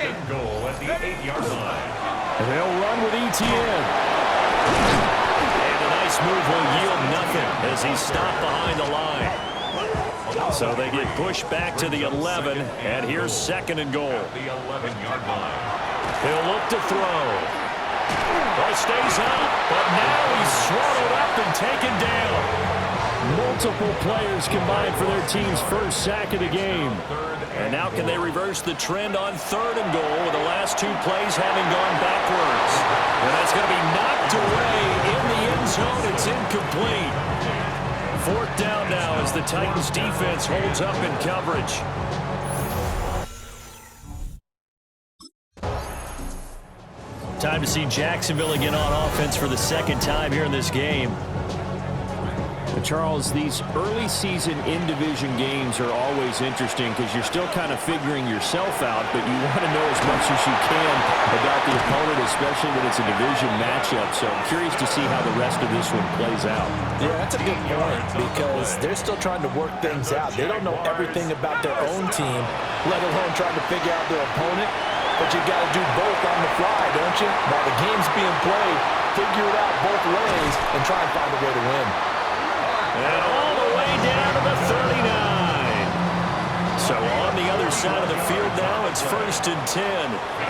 and goal at the 8-yard line. They'll run with ETN. And a nice move will yield nothing as he's stopped behind the line. So they get pushed back to the 11, and here's second and goal. At the 11-yard line. He'll look to throw. Well, stays up, but now he's swallowed up and taken down. Multiple players combined for their team's first sack of the game. And now can they reverse the trend on third and goal with the last two plays having gone backwards? And that's going to be knocked away in the end zone. It's incomplete. Fourth down now as the Titans defense holds up in coverage. Time to see Jacksonville again on offense for the second time here in this game. Charles, these early season in-division games are always interesting because you're still kind of figuring yourself out, but you want to know as much as you can about the opponent, especially when it's a division matchup. So I'm curious to see how the rest of this one plays out. Yeah, that's a good point because they're still trying to work things out. They don't know everything about their own team, let alone trying to figure out their opponent. But you got to do both on the fly, don't you? While the game's being played, figure it out both ways and try and find a way to win. And all the way down to the 39. So on the other side of the field now, it's 1st and 10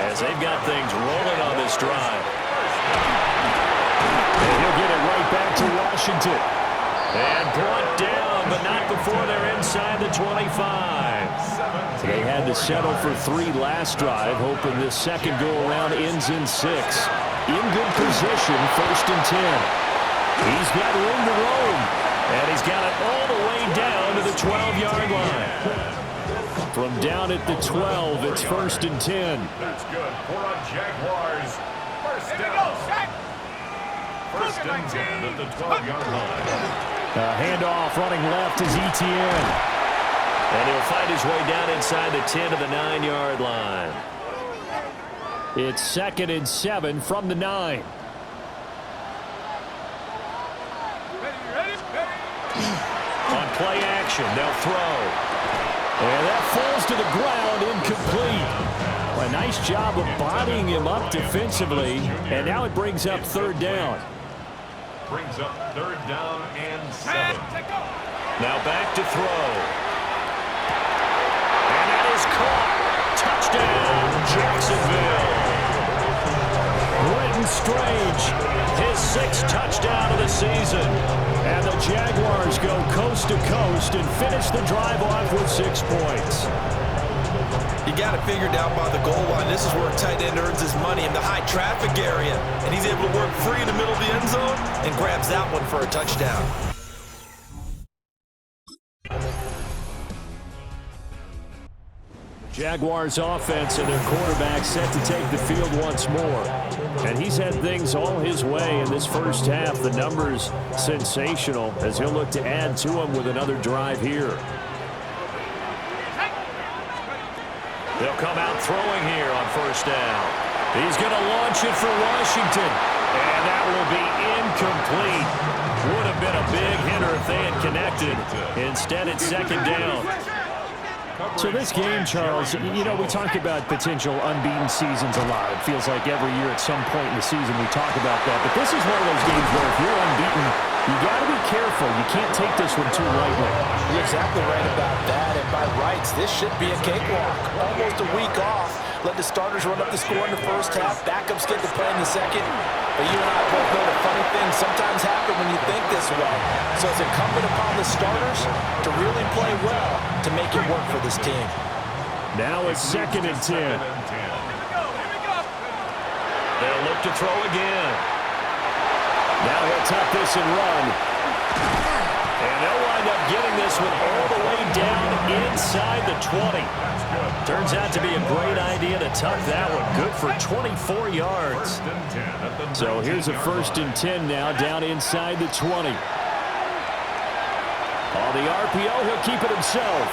as they've got things rolling on this drive. And he'll get it right back to Washington. And brought down, but not before they're inside the 25. They had to settle for 3 last drive, hoping this second go-around ends in 6. In good position, 1st and 10. He's got room to roam. And he's got it all the way down to the 12-yard line. From down at the 12, it's 1st and 10. That's good for a Jaguars. First down. 1st and 10 at the 12-yard line. Handoff running left is ETN. And he'll find his way down inside the 10 to the 9-yard line. It's 2nd and 7 from the 9. On play action, they'll throw. And that falls to the ground, incomplete. A nice job of bodying him up defensively. And now it brings up 3rd down. Brings up 3rd down and 7. Now back to throw. And that is caught. Touchdown, Jacksonville. Brenton Strange, his 6th touchdown of the season. And the Jaguars go coast to coast and finish the drive off with 6 points. You got it figured out by the goal line. This is where a tight end earns his money in the high traffic area. And he's able to work free in the middle of the end zone and grabs that one for a touchdown. Jaguars offense and their quarterback set to take the field once more. And he's had things all his way in this first half. The numbers sensational as he'll look to add to them with another drive here. They'll come out throwing here on 1st down. He's going to launch it for Washington. And that will be incomplete. Would have been a big hitter if they had connected. Instead, it's 2nd down. So this game, Charles, you know, we talk about potential unbeaten seasons a lot. It feels like every year at some point in the season we talk about that. But this is one of those games where if you're unbeaten, you got to be careful. You can't take this one too lightly. You're exactly right about that. And by rights, this should be a cakewalk. Almost a week off. Let the starters run up the score in the first half. Backups get to play in the second. But you and I both know that funny things sometimes happen when you think this way. So it's incumbent upon the starters to really play well to make it work for this team. Now it's 2nd and 10. They'll look to throw again. Now he'll tuck this and run. And they'll wind up getting this one all the way down inside the 20. Turns out to be a great idea to tuck that one. Good for 24 yards. So here's a 1st and 10 now down inside the 20. On the RPO, he'll keep it himself.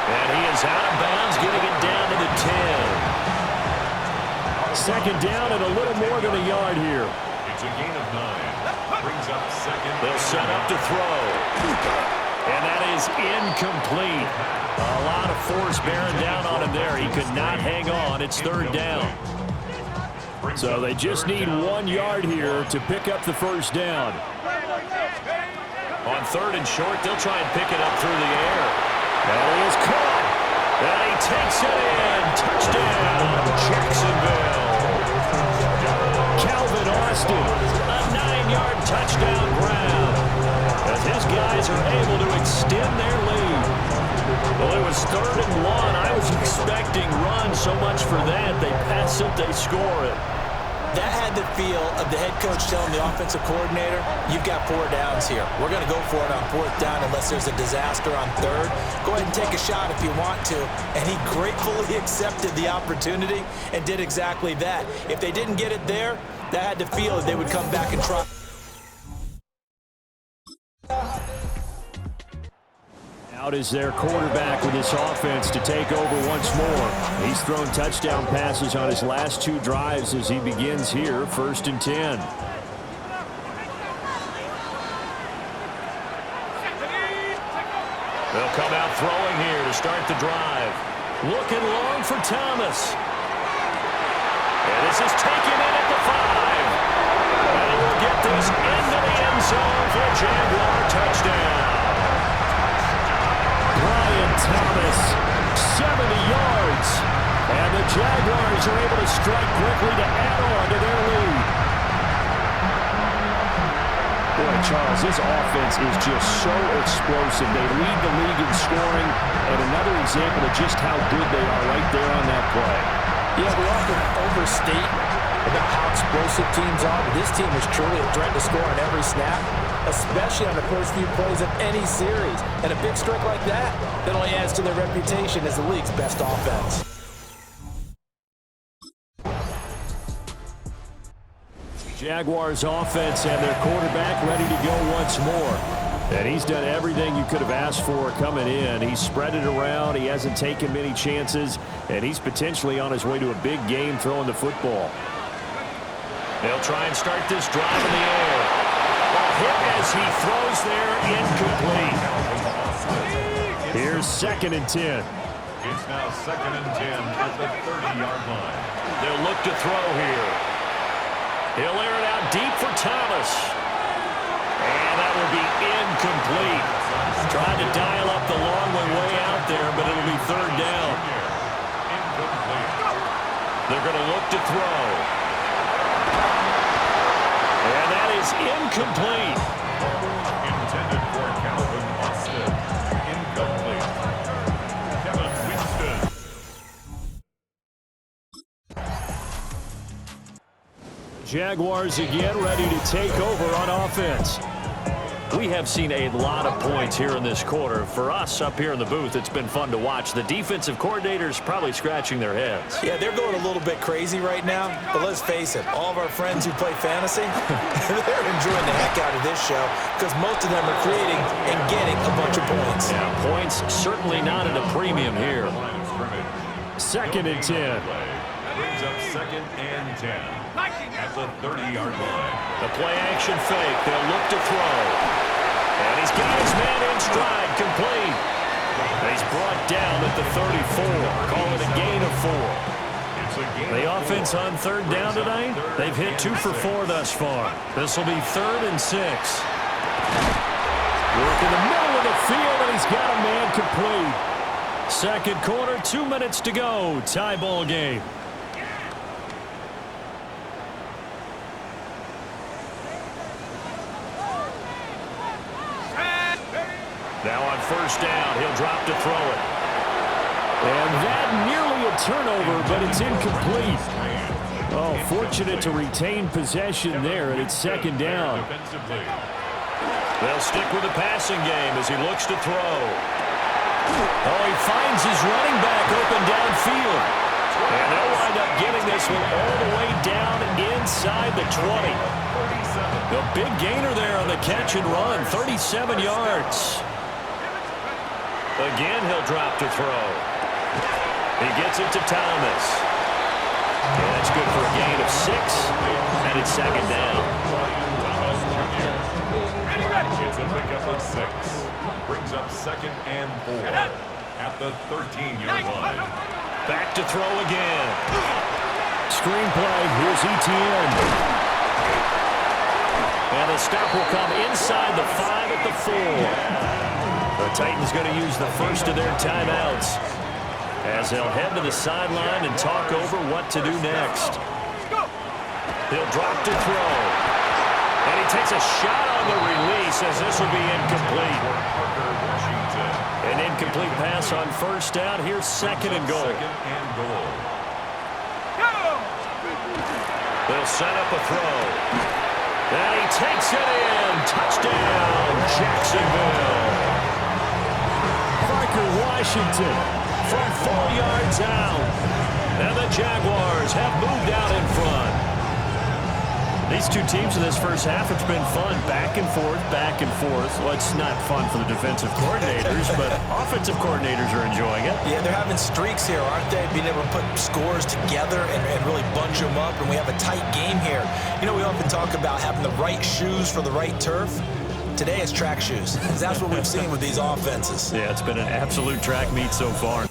And he is out of bounds, getting it down to the 10. 2nd down and a little more than a yard here. It's a gain of 9. Brings up 2nd. They'll set up to throw. And that is incomplete. A lot of force bearing down on him there. He could not hang on. It's third down. So they just need 1 yard here to pick up the first down. On third and short, they'll try and pick it up through the air. And he is caught. And he takes it in. Touchdown, Jacksonville. Calvin Austin, a 9-yard touchdown grab. As his guys are able to extend their lead. Well, it was third and 1. I was expecting run so much for that. They pass it, they score it. That had the feel of the head coach telling the offensive coordinator, you've got 4 downs here. We're going to go for it on 4th down unless there's a disaster on 3rd. Go ahead and take a shot if you want to. And he gratefully accepted the opportunity and did exactly that. If they didn't get it there, that had the feel that they would come back and try. Out is their quarterback with this offense to take over once more. He's thrown touchdown passes on his last 2 drives as he begins here, 1st and 10. They'll come out throwing here to start the drive. Looking long for Thomas. And this is taken in at the 5. And he will get this into the end zone for a Jaguar touchdown. Thomas, 70 yards. And the Jaguars are able to strike quickly to add on to their lead. Boy, Charles, this offense is just so explosive. They lead the league in scoring, and another example of just how good they are right there on that play. Yeah, we often overstate about how explosive teams are, but this team is truly a threat to score on every snap, especially on the first few plays of any series. And a big strike like that only adds to their reputation as the league's best offense. Jaguars offense and their quarterback ready to go once more. And he's done everything you could have asked for coming in. He's spread it around. He hasn't taken many chances. And he's potentially on his way to a big game throwing the football. They'll try and start this drive in the air. A hit as he throws there, incomplete. Here's 2nd and 10. It's now 2nd and 10 at the 30-yard line. They'll look to throw here. He'll air it out deep for Thomas. And that will be incomplete. Tried to dial up the long way out there, but it'll be 3rd down. They're going to look to throw. And that is incomplete. Intended for Calvin Austin. Incomplete. Kevin Winston. Jaguars again ready to take over on offense. We have seen a lot of points here in this quarter. For us up here in the booth, it's been fun to watch. The defensive coordinators probably scratching their heads. Yeah, they're going a little bit crazy right now, but let's face it, all of our friends who play fantasy, they're enjoying the heck out of this show because most of them are creating and getting a bunch of points. Yeah, points certainly not at a premium here. 2nd and 10. Brings up 2nd and 10 at the 30-yard line. The play action fake. They'll look to throw. And he's got his man in stride, complete. He's brought down at the 34. Call it a gain of 4. The offense on 3rd down tonight, they've hit 2 for 4 thus far. This will be 3rd and 6. Work in the middle of the field, and he's got a man complete. 2nd quarter, 2 minutes to go. Tie ball game. Now on 1st down, he'll drop to throw it. And that nearly a turnover, but it's incomplete. Oh, fortunate to retain possession there, and it's 2nd down. They'll stick with the passing game as he looks to throw. Oh, he finds his running back open downfield. And they'll wind up getting this one all the way down inside the 20. The big gainer there on the catch and run, 37 yards. Again, he'll drop to throw. He gets it to Thomas. And that's good for a gain of 6. And it's 2nd down. It's a pickup of 6. Brings up 2nd and 4 at the 13-yard line. Back to throw again. Screenplay. Here's Etienne. And the stop will come inside the 5 at the 4. The Titans going to use the first of their timeouts as they'll head to the sideline and talk over what to do next. He'll drop to throw. And he takes a shot on the release as this will be incomplete. An incomplete pass on first down. Here's 2nd and goal. They'll set up a throw. And he takes it in. Touchdown, Jacksonville. Parker Washington from 4 yards out. And the Jaguars have moved out in front. These two teams in this first half, it's been fun. Back and forth, back and forth. Well, it's not fun for the defensive coordinators, but offensive coordinators are enjoying it. Yeah, they're having streaks here, aren't they? Being able to put scores together and really bunch them up, and we have a tight game here. You know, we often talk about having the right shoes for the right turf. Today it's track shoes. That's what we've seen with these offenses. Yeah, it's been an absolute track meet so far.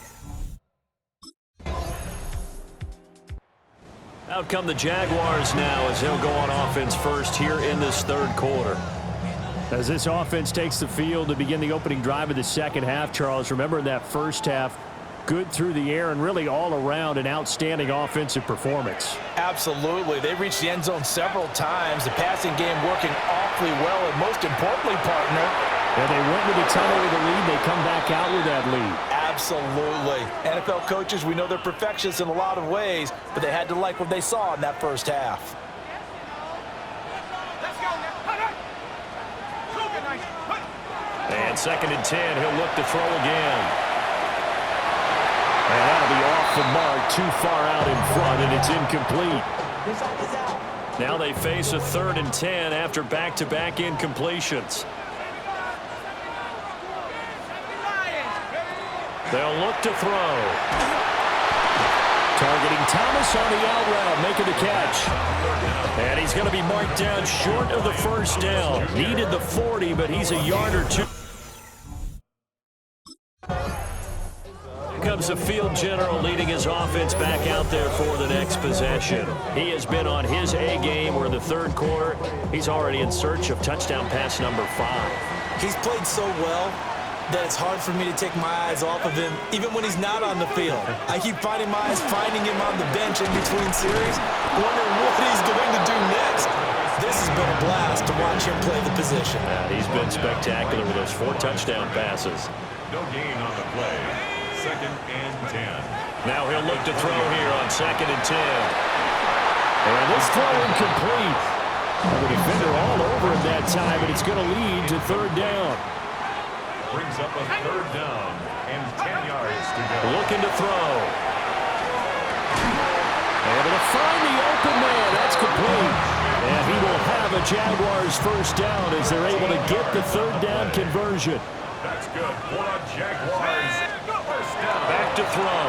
Out come the Jaguars now as they'll go on offense first here in this third quarter. As this offense takes the field to begin the opening drive of the second half, Charles, remember in that first half, good through the air and really all around an outstanding offensive performance. Absolutely. They reached the end zone several times. The passing game working awfully well, and most importantly, partner, yeah, they went with a tunnel with a lead. They come back out with that lead. Absolutely. NFL coaches, we know they're perfectionists in a lot of ways, but they had to like what they saw in that first half. And 2nd and 10, he'll look to throw again. And that'll be off the mark, too far out in front, and it's incomplete. Now they face a 3rd and 10 after back-to-back incompletions. They'll look to throw. Targeting Thomas on the out route, making the catch. And he's going to be marked down short of the first down. Needed the 40, but he's a yard or two. Here comes the field general leading his offense back out there for the next possession. He has been on his A game. We're in the third quarter. He's already in search of touchdown pass number 5. He's played so well that it's hard for me to take my eyes off of him, even when he's not on the field. I keep finding my eyes finding him on the bench in between series, wondering what he's going to do next. This has been a blast to watch him play the position. Yeah, he's been spectacular with those 4 touchdown passes. No gain on the play. 2nd and 10. Now he'll look to throw here on 2nd and 10. And this throw incomplete. The defender all over him that time, but it's going to lead to 3rd down. Brings up a 3rd down and 10 yards to go. Looking to throw. Able to find the open man. That's complete. And he will have a Jaguars first down as they're able to get the 3rd down conversion. That's good for a Jaguars first down. Back to throw.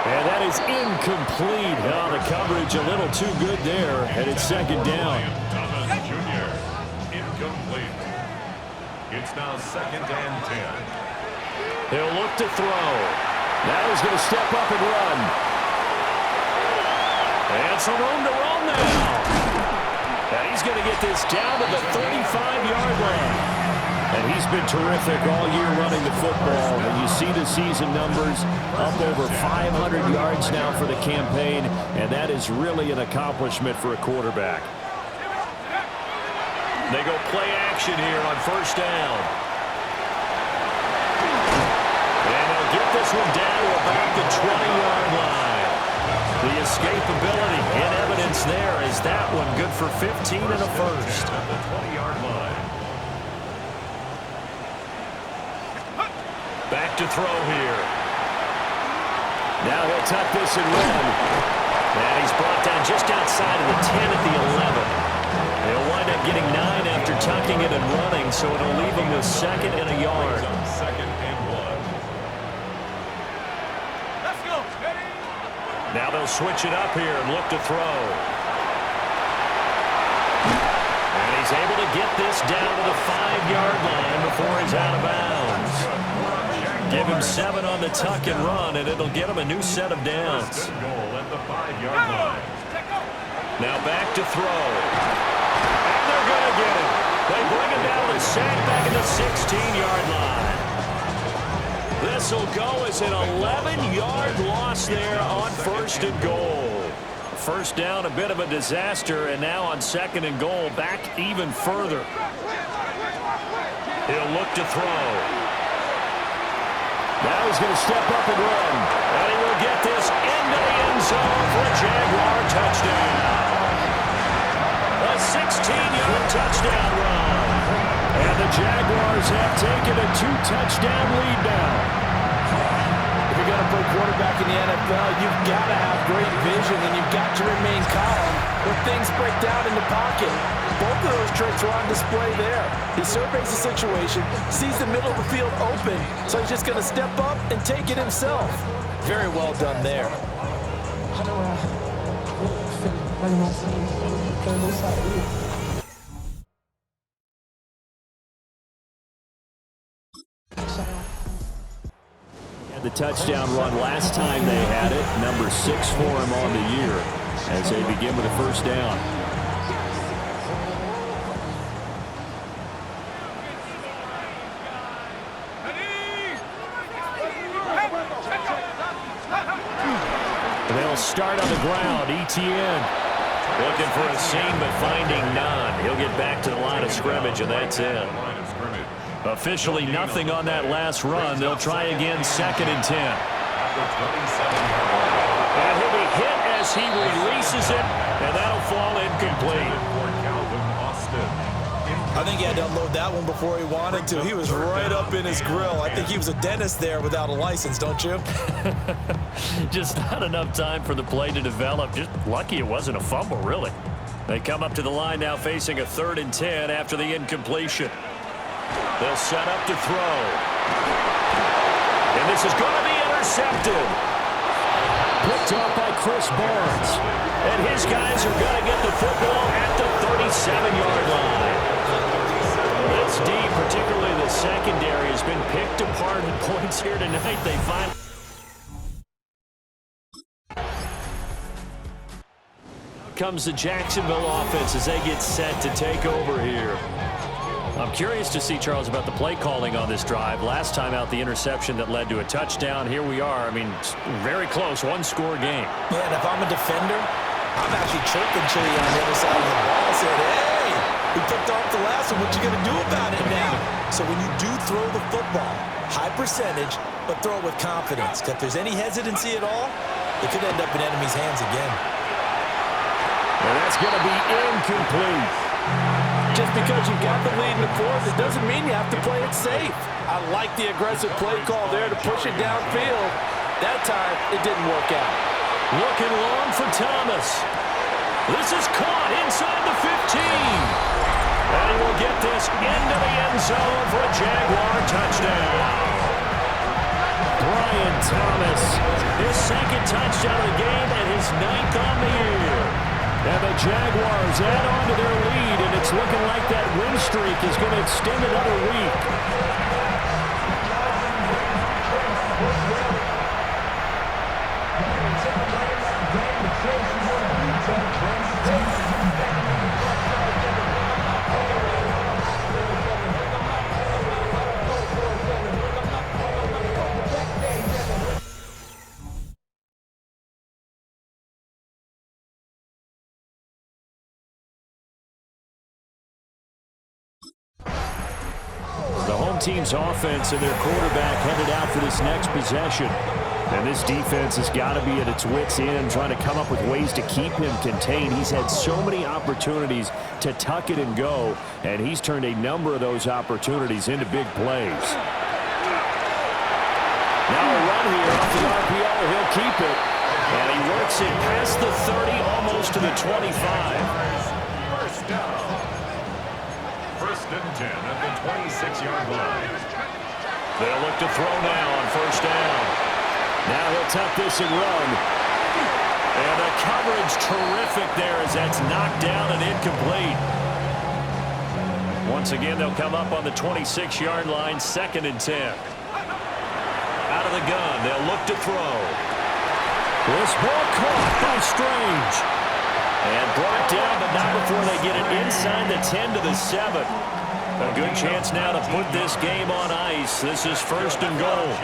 And that is incomplete. Oh, the coverage a little too good there. And it's 2nd down. Thomas Jr. Incomplete. It's now 2nd and 10. He'll look to throw. Now he's going to step up and run. And some room to run now. And he's going to get this down to the 35-yard line. And he's been terrific all year running the football. And you see the season numbers up over 500 yards now for the campaign. And that is really an accomplishment for a quarterback. They go play action here on first down. And they'll get this one down to about the 20-yard line. The escapability in evidence there is that one good for 15 and a first. At the 20-yard line. Back to throw here. Now he'll tuck this and run. And he's brought down just outside of the 10 at the 11. They'll wind up getting 9 after tucking it and running, so it'll leave him with 2nd and a yard. 2nd and 1. Let's go. Ready? Now they'll switch it up here and look to throw. And he He's able to get this down to the 5-yard line before he's out of bounds. Give him 7 on the tuck and run, and it'll get him a new set of downs. Goal at the 5-yard line. Now back to throw. And they're going to get him. They bring him down with a sack back at the 16-yard line. This will go as an 11-yard loss there on 1st and goal. First down, a bit of a disaster, and now on 2nd and goal, back even further. He'll look to throw. Now he's going to step up and run. And he will get this into the end zone for a Jaguar touchdown. A 16-yard touchdown run. And the Jaguars have taken a 2-touchdown lead now. If you're going to play quarterback in the NFL, you've got to have great vision, and you've got to remain calm when things break down in the pocket. Both of those traits are on display there. He surveys the situation, sees the middle of the field open, so he's just going to step up and take it himself. Very well done there. The touchdown run last time they had it, number 6 for him on the year, as they begin with a first down. They'll start on the ground. Etienne looking for a seam, but finding none. He'll get back to the line of scrimmage, and that's it. Officially nothing on that last run. They'll try again, 2nd and 10. And he'll be hit as he releases it, and that'll fall incomplete. I think he had to unload that one before he wanted to. He was right up in his grill. I think he was a dentist there without a license, don't you? Just not enough time for the play to develop. Just lucky it wasn't a fumble, really. They come up to the line now facing a 3rd and 10 after the incompletion. They'll set up to throw. And this is going to be intercepted. Picked off by Chris Barnes. And his guys are going to get the football at the 37-yard line. This D, particularly the secondary, has been picked apart at points here tonight. They finally... Comes the Jacksonville offense as they get set to take over here. I'm curious to see, Charles, about the play calling on this drive. Last time out, the interception that led to a touchdown. Here we are. I mean, very close, one-score game. Yeah, and if I'm a defender, I'm actually chirping Chili on the other side of the ball. Said, hey, we picked off the last one. What you going to do about it now? So when you do throw the football, high percentage, but throw it with confidence. If there's any hesitancy at all, it could end up in enemy's hands again. And that's going to be incomplete. Just because you got the lead in the 4th, it doesn't mean you have to play it safe. I like the aggressive play call there to push it downfield. That time, it didn't work out. Looking long for Thomas. This is caught inside the 15. And he will get this into the end zone for a Jaguar touchdown. Brian Thomas, his 2nd touchdown of the game and his 9th on the year. And the Jaguars add on to their lead, and it's looking like that win streak is going to extend another week. Team's offense and their quarterback headed out for this next possession. And this defense has got to be at its wits' end, trying to come up with ways to keep him contained. He's had so many opportunities to tuck it and go, and he's turned a number of those opportunities into big plays. Now a run here off the RPO. He'll keep it. And he works it past the 30, almost to the 25. First down. 1st and 10 at the 26-yard line. They'll look to throw now on 1st down. Now he'll tuck this and run. And the coverage terrific there as that's knocked down and incomplete. Once again, they'll come up on the 26-yard line, 2nd and 10. Out of the gun, they'll look to throw. This ball caught by Strange. And brought down, but not before they get it inside the 10 to the 7. A good chance now to put this game on ice. This is 1st and goal.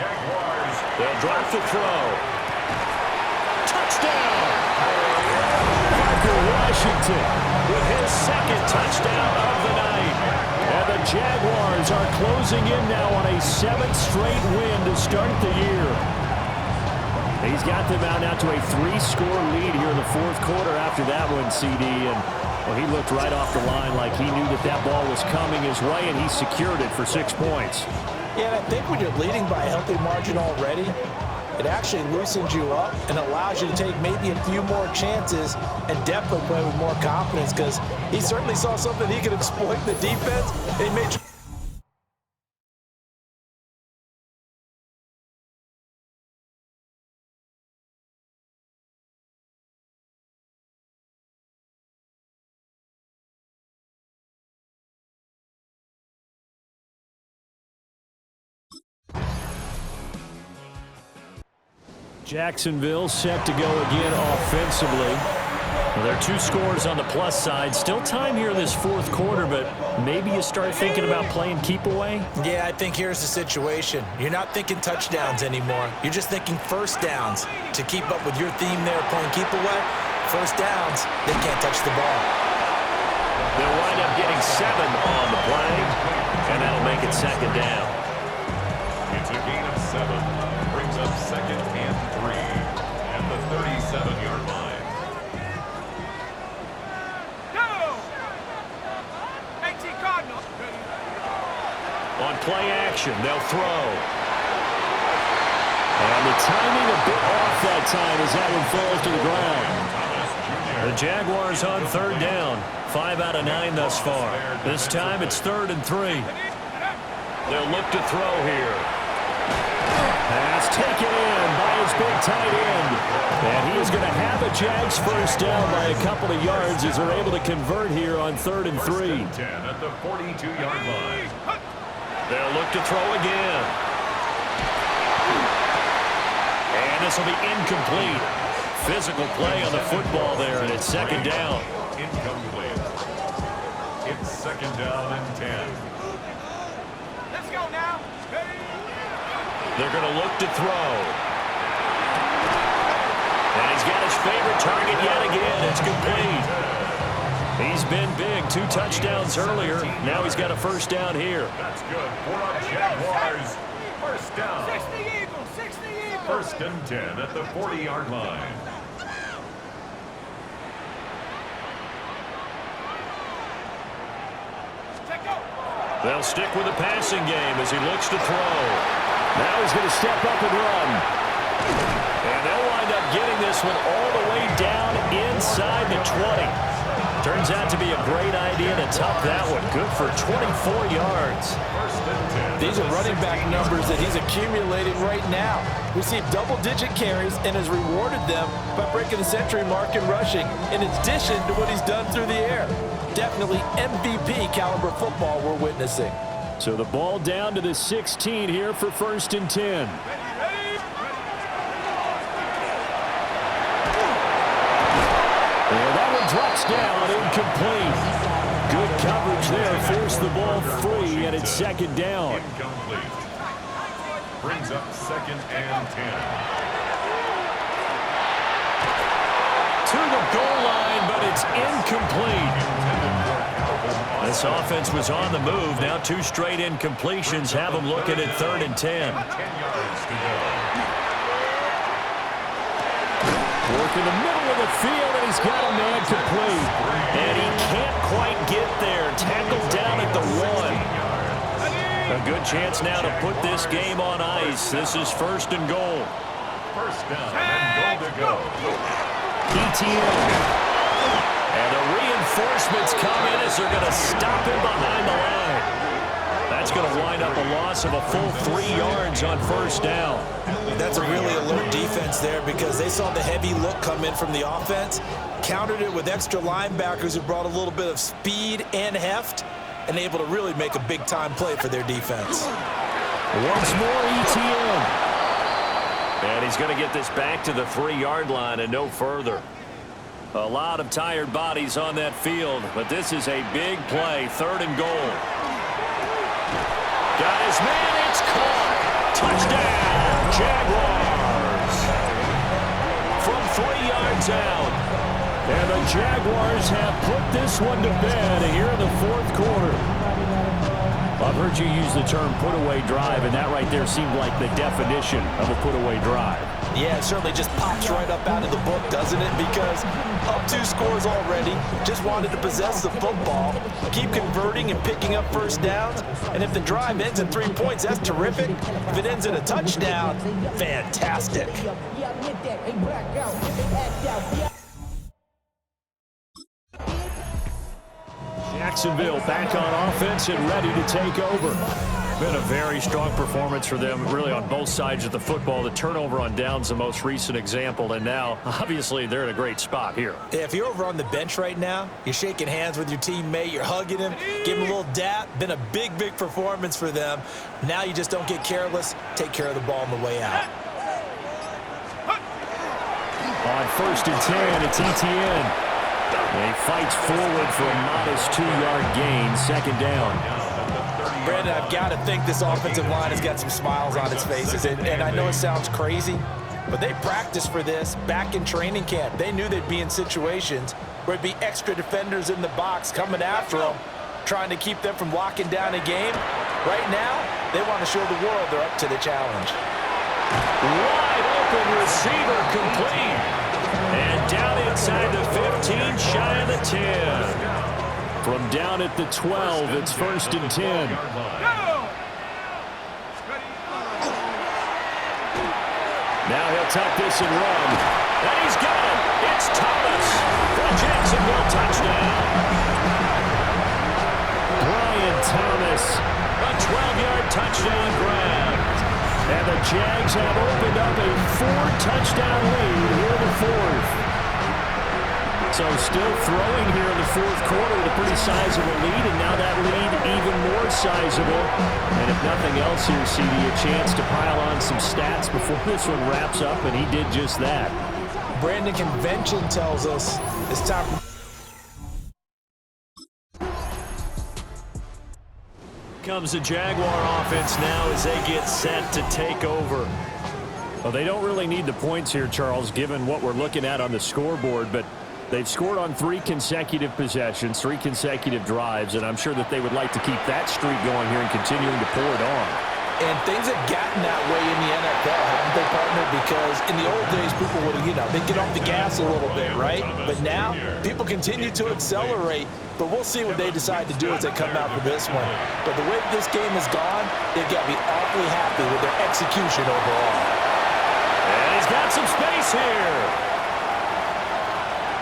They'll drop the throw. Touchdown! Parker Washington with his 2nd touchdown of the night. And the Jaguars are closing in now on a 7th straight win to start the year. He's got them out now to a 3-score lead here in the 4th quarter after that one, CD. And well, he looked right off the line like he knew that that ball was coming his way, and he secured it for 6 points. Yeah, and I think when you're leading by a healthy margin already, it actually loosens you up and allows you to take maybe a few more chances and definitely play with more confidence, because he certainly saw something he could exploit in the defense, and he made sure. Jacksonville set to go again offensively. Well, there are 2 scores on the plus side. Still time here in this 4th quarter, but maybe you start thinking about playing keep away? Yeah, I think here's the situation. You're not thinking touchdowns anymore. You're just thinking 1st downs. To keep up with your theme there, playing keep away, 1st downs, they can't touch the ball. They'll wind up getting 7 on the play, and that'll make it 2nd down. It's a gain of 7. Brings up 2nd and 3 at the 37-yard line. No! 18 Cardinals. On play action, they'll throw. And the timing a bit off that time as that one falls to the ground. The Jaguars on 3rd down. 5 out of 9 thus far. This time it's 3rd and 3. They'll look to throw here. Pass taken in by his big tight end. And he is going to have a Jags 1st down by a couple of yards as they're able to convert here on 3rd and 3. 10 at the 42-yard line. They'll look to throw again. And this will be incomplete. Physical play on the football there, and it's 2nd down. Incomplete. It's 2nd down and 10. Let's go now. They're going to look to throw. And he's got his favorite target yet again. It's complete. He's been big. 2 touchdowns earlier. Now he's got a 1st down here. That's good for our Jaguars. 1st down. 60 Eagles, 60 Eagles. 1st and 10 at the 40-yard line. They'll stick with the passing game as he looks to throw. Now he's going to step up and run. And they'll wind up getting this one all the way down inside the 20. Turns out to be a great idea to tuck that one. Good for 24 yards. These are running back numbers that he's accumulating right now. Received double-digit carries and has rewarded them by breaking the century mark in rushing, in addition to what he's done through the air. Definitely MVP caliber football we're witnessing. So the ball down to the 16 here for 1st and 10. And that one drops down, incomplete. Good coverage there, forced the ball free, and it's 2nd down. Incomplete. Brings up 2nd and 10. To the goal line, but it's incomplete. This offense was on the move. Now 2 straight incompletions have them looking at 3rd and 10. 10 yards to go. Work in the middle of the field, and he's got a man complete. And he can't quite get there. Tackled down at the 1. A good chance now to put this game on ice. This is 1st and goal. 1st down and goal to go. ETN. And the reinforcements come in as they're going to stop him behind the line. That's going to wind up a loss of a full 3 yards on 1st down. That's a really alert defense there because they saw the heavy look come in from the offense, countered it with extra linebackers who brought a little bit of speed and heft, and able to really make a big-time play for their defense. Once more, ETN. And he's going to get this back to the 3-yard line and no further. A lot of tired bodies on that field, but this is a big play, 3rd and goal. Got his man, it's caught. Touchdown, Jaguars. From 3 yards out. And the Jaguars have put this one to bed here in the 4th quarter. I've heard you use the term put-away drive, and that right there seemed like the definition of a put-away drive. Yeah, it certainly just pops right up out of the book, doesn't it? Because up 2 scores already, just wanted to possess the football, keep converting and picking up first downs, and if the drive ends in 3 points, that's terrific. If it ends in a touchdown, fantastic. Jacksonville back on offense and ready to take over. Been a very strong performance for them, really, on both sides of the football. The turnover on downs, the most recent example, and now, obviously, they're in a great spot here. If you're over on the bench right now, you're shaking hands with your teammate, you're hugging him, give him a little dap. Been a big, big performance for them. Now you just don't get careless. Take care of the ball on the way out. On 1st and 10, it's ETN. He fights forward for a modest 2-yard gain, 2nd down. Brandon, I've got to think this offensive line has got some smiles on its faces. And I know it sounds crazy, but they practiced for this back in training camp. They knew they'd be in situations where it'd be extra defenders in the box coming after them, trying to keep them from locking down a game. Right now, they want to show the world they're up to the challenge. Wide open receiver complete. And down inside the 15, shy of the 10. From down at the 12, it's 1st and 10. Now he'll tuck this and run. And he's got it. It's Thomas for a Jacksonville touchdown. Brian Thomas, a 12-yard touchdown grab. And the Jags have opened up a 4-touchdown lead here in the 4th. So still throwing here in the 4th quarter with a pretty sizable lead, and now that lead even more sizable. And if nothing else here, CD, a chance to pile on some stats before this one wraps up, and he did just that. Brandon, convention tells us it's time. Comes the Jaguar offense now as they get set to take over. Well, they don't really need the points here, Charles, given what we're looking at on the scoreboard, but they've scored on 3 consecutive possessions, 3 consecutive drives, and I'm sure that they would like to keep that streak going here and continuing to pour it on. And things have gotten that way in the NFL, haven't they, partner? Because in the old days, people would, they'd get off the gas a little bit, right? But now, people continue to accelerate, but we'll see what they decide to do as they come out for this one. But the way this game has gone, they've got to be awfully happy with their execution overall. And he's got some space here.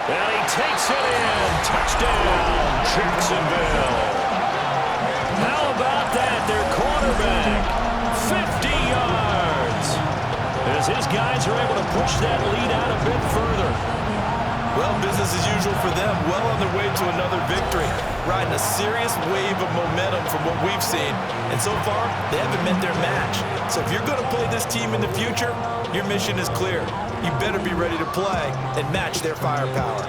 And he takes it in. Touchdown, Jacksonville. How about that? Their quarterback, 50 yards. As his guys are able to push that lead out a bit further. Well, business as usual for them. Well on their way to another victory. Riding a serious wave of momentum from what we've seen. And so far, they haven't met their match. So if you're going to play this team in the future, your mission is clear. You better be ready to play and match their firepower.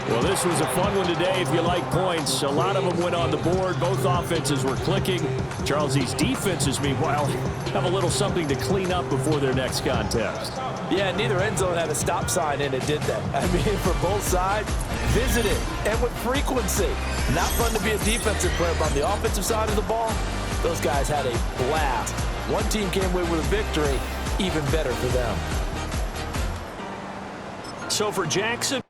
Well, this was a fun one today if you like points. A lot of them went on the board. Both offenses were clicking. Charles, these defenses, meanwhile, have a little something to clean up before their next contest. Yeah, neither end zone had a stop sign in it, did they? I mean, for both sides, visited and with frequency. Not fun to be a defensive player, but on the offensive side of the ball, those guys had a blast. One team came away with a victory, even better for them. So for Jackson,